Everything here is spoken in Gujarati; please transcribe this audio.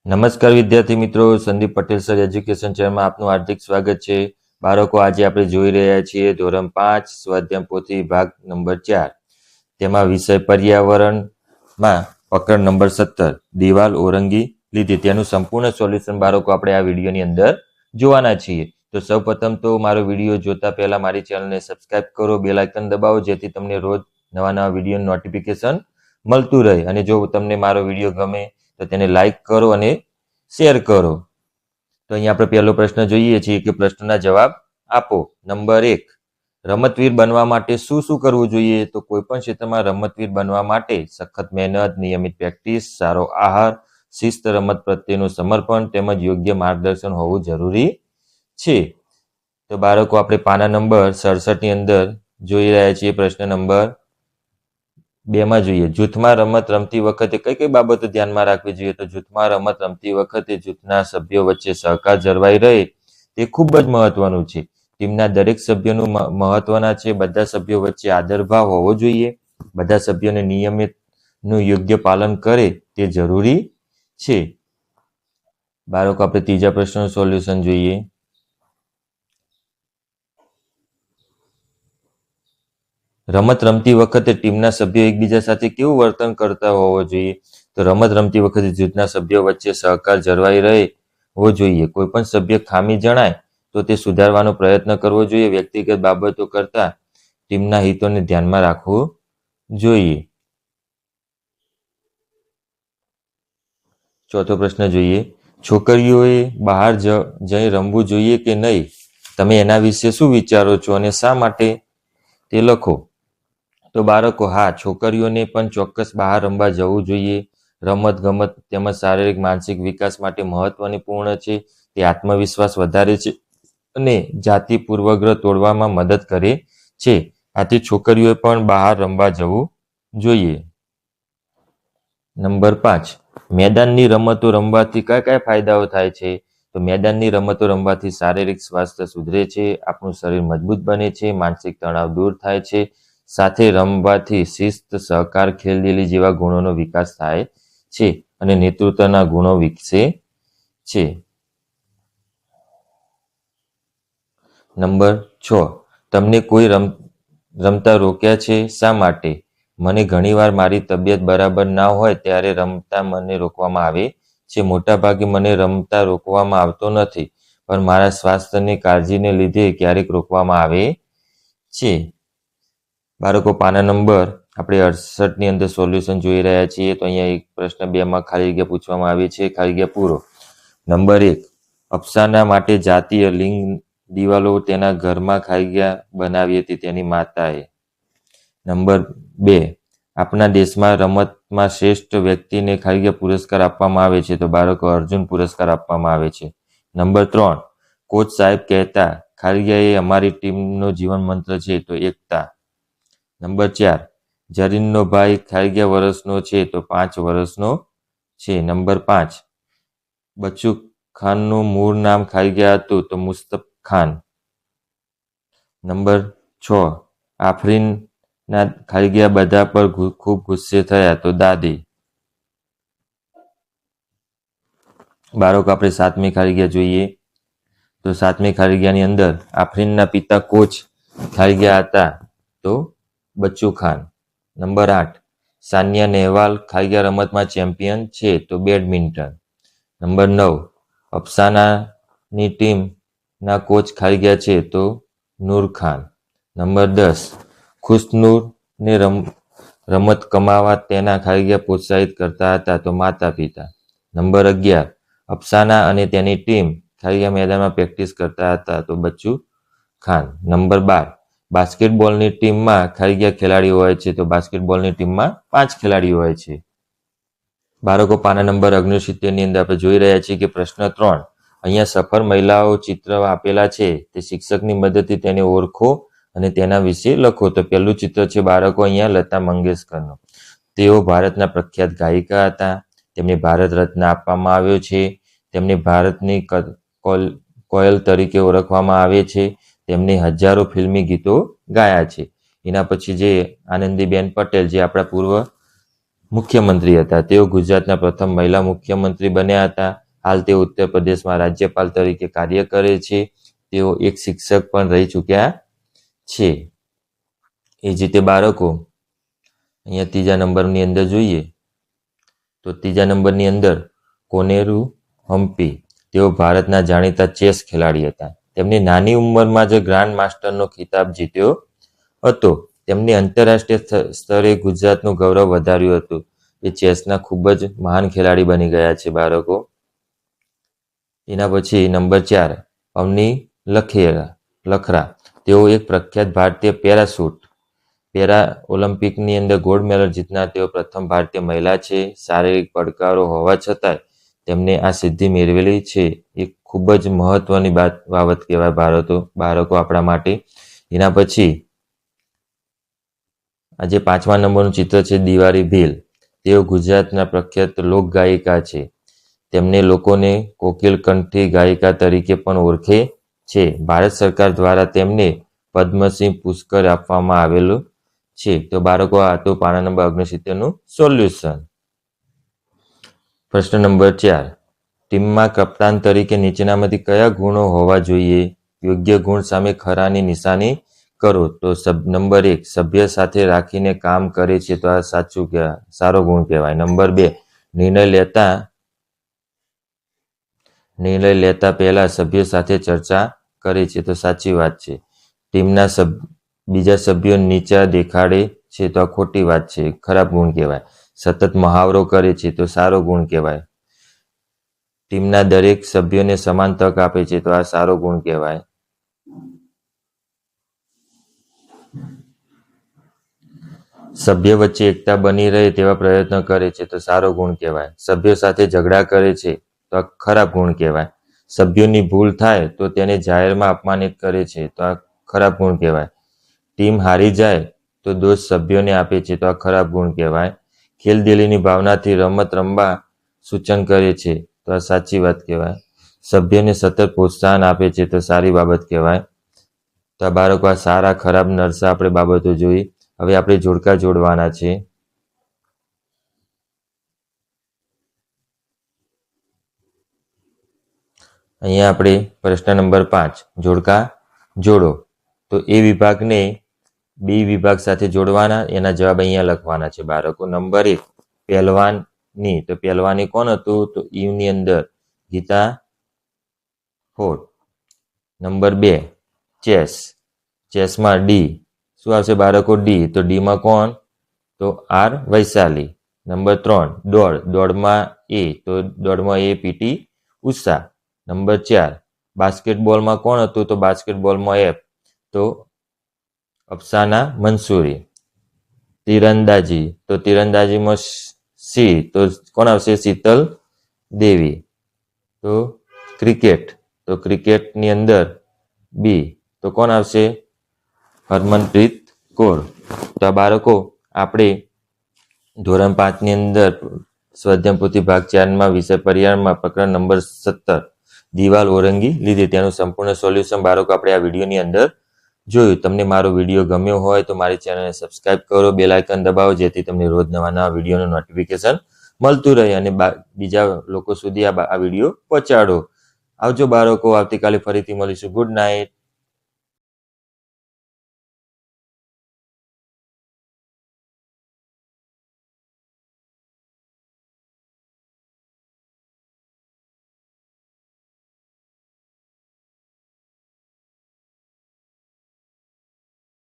નમસ્કાર વિદ્યાર્થી મિત્રો, સંદીપ પટેલ સર એજ્યુકેશન ચેનલમાં આપનું હાર્દિક સ્વાગત છે. બાળકો, આજે આપણે જોઈ રહ્યા છીએ ધોરણ 5 સ્વાધ્યાય પોથી ભાગ નંબર 4. તેમાં વિષય પર્યાવરણમાં પ્રકરણ નંબર 17 દિવાલ ઓરંગી લીધી, તેનું સંપૂર્ણ સોલ્યુશન બાળકો આપણે આ વિડીયોની અંદર જોવાના છીએ. તો સૌપ્રથમ તો મારો વિડીયો જોતા પહેલા મારી ચેનલને સબસ્ક્રાઇબ કરો, બેલ આઇકન દબાવો, જેથી તમને રોજ નવા નવા વિડીયોનું નોટિફિકેશન મળતું રહે. અને જો તમને મારો વિડીયો ગમે તો તેને લાઈક કરો અને શેર કરો. તો અહીંયા આપણે પહેલો પ્રશ્ન જોઈએ છીએ કે પ્રશ્નના જવાબ આપો. નંબર 1, રમતવીર બનવા માટે શું શું કરવું જોઈએ? તો કોઈ પણ ક્ષેત્રમાં રમતવીર બનવા માટે સખત મહેનત, નિયમિત પ્રેક્ટિસ, સારો આહાર, શિસ્ત, રમત પ્રત્યેનું સમર્પણ તેમજ યોગ્ય માર્ગદર્શન હોવું જરૂરી છે. તો બાળકો, આપણે પાના નંબર 67 ની અંદર જોઈ રહ્યા છીએ પ્રશ્ન નંબર 2 માં જોઈએ. જૂથમાં રમત રમતી વખતે કઈ કઈ બાબતો ધ્યાનમાં રાખવી જોઈએ? તો જૂથમાં રમત રમતી વખતે જૂથના સભ્યો વચ્ચે સહકાર જળવાઈ રહે તે ખૂબ જ મહત્વનું છે. ટીમના દરેક સભ્યોનું મહત્વના છે. બધા સભ્યો વચ્ચે આદરભાવ હોવો જોઈએ. બધા સભ્યોને નિયમિતનું યોગ્ય પાલન કરે તે જરૂરી છે. બાળકો, આપણે ત્રીજા પ્રશ્નનું સોલ્યુશન જોઈએ. રમત રમતી વખતે ટીમના સભ્યો એકબીજા સાથે કેવું વર્તન કરતા હોવો જોઈએ? તો રમત રમતી વખતે જૂથના સભ્યો વચ્ચે સહકાર જળવાઈ રહેવો જોઈએ. કોઈ પણ સભ્ય ખામી જણાય તો તે સુધારવાનો પ્રયત્ન કરવો જોઈએ. વ્યક્તિગત બાબતો કરતા ટીમના હિતોને ધ્યાનમાં રાખવું જોઈએ. ચોથો પ્રશ્ન જોઈએ. છોકરીઓએ બહાર જઈ રમવું જોઈએ કે નહીં? તમે એના વિશે શું વિચારો છો અને શા માટે તે લખો. તો બાળકો, હા, છોકરીઓને પણ ચોક્કસ બહાર રમવા જવું જોઈએ. રમત ગમત તેમજ શારીરિક માનસિક વિકાસ માટે મહત્વની પૂર્ણ છે. તે આત્મવિશ્વાસ વધારે છે અને જાતિ પૂર્વગ્રહ તોડવામાં મદદ કરે છે. આથી છોકરીઓએ પણ બહાર રમવા જવું જોઈએ. નંબર 5, મેદાનની રમતો રમવાથી કયા કયા ફાયદાઓ થાય છે? તો મેદાનની રમતો રમવાથી શારીરિક સ્વાસ્થ્ય સુધરે છે, આપણું શરીર મજબૂત બને છે, માનસિક તણાવ દૂર થાય છે. સાથે રમવાથી શિસ્ત, સહકાર, ખેલદિલી જેવા ગુણોનો વિકાસ થાય છે અને નેતૃત્વના ગુણો વિકસે છે. નંબર 6, તમને કોઈ રમતા રોક્યા છે? શા માટે? મને ઘણીવાર મારી તબિયત બરાબર ના હોય ત્યારે રમતા મને રોકવામાં આવે છે. મોટાભાગે મને રમતા રોકવામાં આવતો નથી, પણ મારા સ્વાસ્થ્યની કાળજીને લીધે ક્યારેક રોકવામાં આવે છે. બાળકો, પાના નંબર આપણે 68 ની અંદર સોલ્યુશન જોઈ રહ્યા છીએ. તો અહીંયા એક પ્રશ્ન 2 માં ખાલી જગ્યા પૂછવામાં આવી છે, ખાલી જગ્યા પૂરો. નંબર 1, અફસાના માટે જાતીય લિંગ દિવાલો તેના ઘરમાં ખાલી જગ્યા બનાવી હતી તેની માતાએ. નંબર 2, આપણા દેશમાં રમતમાં શ્રેષ્ઠ વ્યક્તિને ખાલી જગ્યા પુરસ્કાર આપવામાં આવે છે. તો બાળકો, અર્જુન પુરસ્કાર આપવામાં આવે છે. નંબર 3, કોચ સાહેબ કહેતા ખાલી જગ્યા એ અમારી ટીમનો જીવન મંત્ર છે. તો એકતા. નંબર 4, જરીનનો ભાઈ ખાલી જગ્યા વર્ષનો છે. તો 5 વર્ષનો છે. નંબર 5, બચ્ચુ ખાનનું મૂળ નામ ખાલી જગ્યા હતું. તો મુસ્તફ ખાન. નંબર 6, આફરીનના ખાલી જગ્યા બધા પર ખૂબ ગુસ્સે થયા. તો દાદી. બાળકો, આપણે 7મી ખાલી જગ્યા જોઈએ. તો 7મી ખાલી જગ્યાની અંદર આફરીનના પિતા કોચ ખાલી જગ્યા હતા. તો બચ્ચુ ખાન. નંબર 8, સાનિયા નેહવાલ ખાલી જગ્યા રમતમાં ચેમ્પિયન છે. તો બેડમિન્ટન. નંબર 9, અફસાનાની ટીમના કોચ ખાલી જગ્યા છે. તો નૂર ખાન. નંબર 10, ખુશનૂરને રમત કમાવા તેના ખાલી જગ્યા પ્રોત્સાહિત કરતા હતા. તો માતા પિતા. નંબર 11, અફસાના અને તેની ટીમ ખાલી જગ્યા મેદાનમાં પ્રેક્ટિસ કરતા હતા. તો બચ્ચુ ખાન. નંબર 12, બાસ્કેટબોલની ટીમમાં ખાલી જગ્યા ખેલાડીઓ હોય છે. તો બાસ્કેટબોલની ટીમમાં 5 ખેલાડીઓ હોય છે. બાળકો, પાના નંબર 69 ની અંદર આપણે જોઈ રહ્યા છીએ કે પ્રશ્ન 3, અહીંયા સફળ મહિલાઓ ચિત્ર આપેલા છે. તે શિક્ષકની મદદથી તેને ઓળખો અને તેના વિશે લખો. તો પહેલું ચિત્ર છે બાળકો અહીંયા લતા મંગેશકરનું. તેઓ ભારતના પ્રખ્યાત ગાયિકા હતા. તેમને ભારત રત્ન આપવામાં આવ્યો છે. તેમને ભારતની કોયલ તરીકે ઓળખવામાં આવે છે. તેમને હજારો ફિલ્મી ગીતો ગાયા છે. એના પછી જે આનંદીબેન પટેલ, જે આપણા પૂર્વ મુખ્યમંત્રી હતા. તેઓ ગુજરાતના પ્રથમ મહિલા મુખ્યમંત્રી બન્યા હતા. હાલ તેઓ ઉત્તર પ્રદેશમાં રાજ્યપાલ તરીકે કાર્ય કરે છે. તેઓ એક શિક્ષક પણ રહી ચૂક્યા છે. એ જ રીતે બાળકો અહીંયા ત્રીજા નંબરની અંદર જોઈએ તો ત્રીજા નંબરની અંદર કોનેરુ હમ્પી. તેઓ ભારતના જાણીતા ચેસ ખેલાડી હતા. તેમની નાની ઉંમરમાં જ ગ્રાન્ડ માસ્ટરનો ખિતાબ જીત્યો હતો. તેમણે આંતરરાષ્ટ્રીય સ્તરે ગુજરાતનું ગૌરવ વધાર્યું હતું. એ ચેસના ખૂબ જ મહાન ખેલાડી બની ગયા છે બાળકો. એના પછી નંબર 4 અવની લખરા. તેઓ એક પ્રખ્યાત ભારતીય પેરા ઓલિમ્પિકની અંદર ગોલ્ડ મેડલ જીતનાર તેઓ પ્રથમ ભારતીય મહિલા છે. શારીરિક પડકારો હોવા છતાં તેમને આ સિદ્ધિ મેળવેલી છે. એ ખૂબ જ મહત્વની બાબત કહેવાય બાળકો આપણા માટે. એના પછી આજે 5મા નંબરનું ચિત્ર છે દિવાળી ભીલ. તેઓ ગુજરાતના પ્રખ્યાત લોક ગાયિકા છે. તેમને લોકોને કોકિલ કંઠી ગાયિકા તરીકે પણ ઓળખે છે. ભારત સરકાર દ્વારા તેમને પદ્મશ્રી પુરસ્કાર આપવામાં આવેલો છે. તો બાળકો આ તો પાના નંબર 69નું સોલ્યુશન. પ્રશ્ન નંબર 4 ટીમમાં કપ્તાન તરીકે નીચેનામાંથી કયા ગુણો હોવા જોઈએ? યોગ્ય ગુણ સામે ખરાની નિશાની કરો. તો નંબર 1 સભ્ય સાથે રાખીને કામ કરે છે, તો આ સારો ગુણ કહેવાય. નંબર 2 નિર્ણય લેતા પહેલા સભ્યો સાથે ચર્ચા કરે છે, તો સાચી વાત છે. ટીમના બીજા સભ્યો નીચા દેખાડે છે, તો આ ખોટી વાત છે, ખરાબ ગુણ કહેવાય. સતત મહાવરો કરે છે, તો સારો ગુણ કહેવાય. ટીમના દરેક સભ્યોને સમાન તક આપે છે, તો આ સારો ગુણ કહેવાય. સભ્ય વચ્ચે એકતા બની રહે તેવા પ્રયત્ન કરે છે, તો સારો ગુણ કહેવાય. સભ્યો સાથે ઝઘડા કરે છે, તો આ ખરાબ ગુણ કહેવાય. સભ્યોની ભૂલ થાય તો તેને જાહેરમાં અપમાનિત કરે છે, તો આ ખરાબ ગુણ કહેવાય. ટીમ હારી જાય તો દોષ સભ્યોને આપે છે, તો આ ખરાબ ગુણ કહેવાય. ખેલદિલીની ભાવનાથી રમત રમવા સૂચન કરે છે, તો આ સાચી વાત કહેવાય. સભ્યોને સતત પ્રોત્સાહન આપે છે, તો સારી બાબત કહેવાય. તો આ બાળકો આ સારા ખરાબ નરસા આપણે બાબતો જોઈ. હવે આપણે જોડકા જોડવાના છે. અહીંયા આપણે પ્રશ્ન નંબર 5 જોડકા જોડો. તો એ વિભાગને બી વિભાગ સાથે જોડવાના. એના જવાબ અહીંયા લખવાના છે બાળકો. નંબર 1 પહેલવાની. તો પહેલવાની કોણ હતું? તો ઈની અંદર ગીતા ફોર્ટ. નંબર 2 ચેસમાં ડી. શું આવશે બાળકો? ડી. તો ડીમાં કોણ? તો આર વૈશાલી. નંબર 3 દોડમાં એ. તો દોડમાં એ પીટી ઉષા. નંબર 4 બાસ્કેટબોલમાં કોણ હતું? તો બાસ્કેટબોલમાં એફ. તો અફસાના મંસૂરી. તીરંદાજી. તો તીરંદાજીમાં સી. તો કોણ આવશે? શીતલ દેવી. તો ક્રિકેટ. તો ક્રિકેટની અંદર બી. તો કોણ આવશે? હરમનપ્રીત કૌર. તો આ બાળકો આપણે ધોરણ 5ની અંદર સ્વાધ્યાય પોથી ભાગ 4માં વિષય પર્યાવરણમાં પ્રકરણ નંબર 17 દિવાલ ઓળંગી લીધી તેનું સંપૂર્ણ સોલ્યુશન બાળકો આપણે આ વિડીયોની અંદર જોયું. તમને મારો વિડીયો ગમ્યો હોય તો મારી ચેનલને સબસ્ક્રાઇબ કરો, બેલ આઇકન દબાવો, જેથી તમને રોજ નવા વિડીયોનું નોટિફિકેશન મળતું રહે અને બીજા લોકો સુધી આ વિડીયો પહોંચાડો. આવજો બાળકો, આવતીકાલે ફરીથી મળીશું. Good night.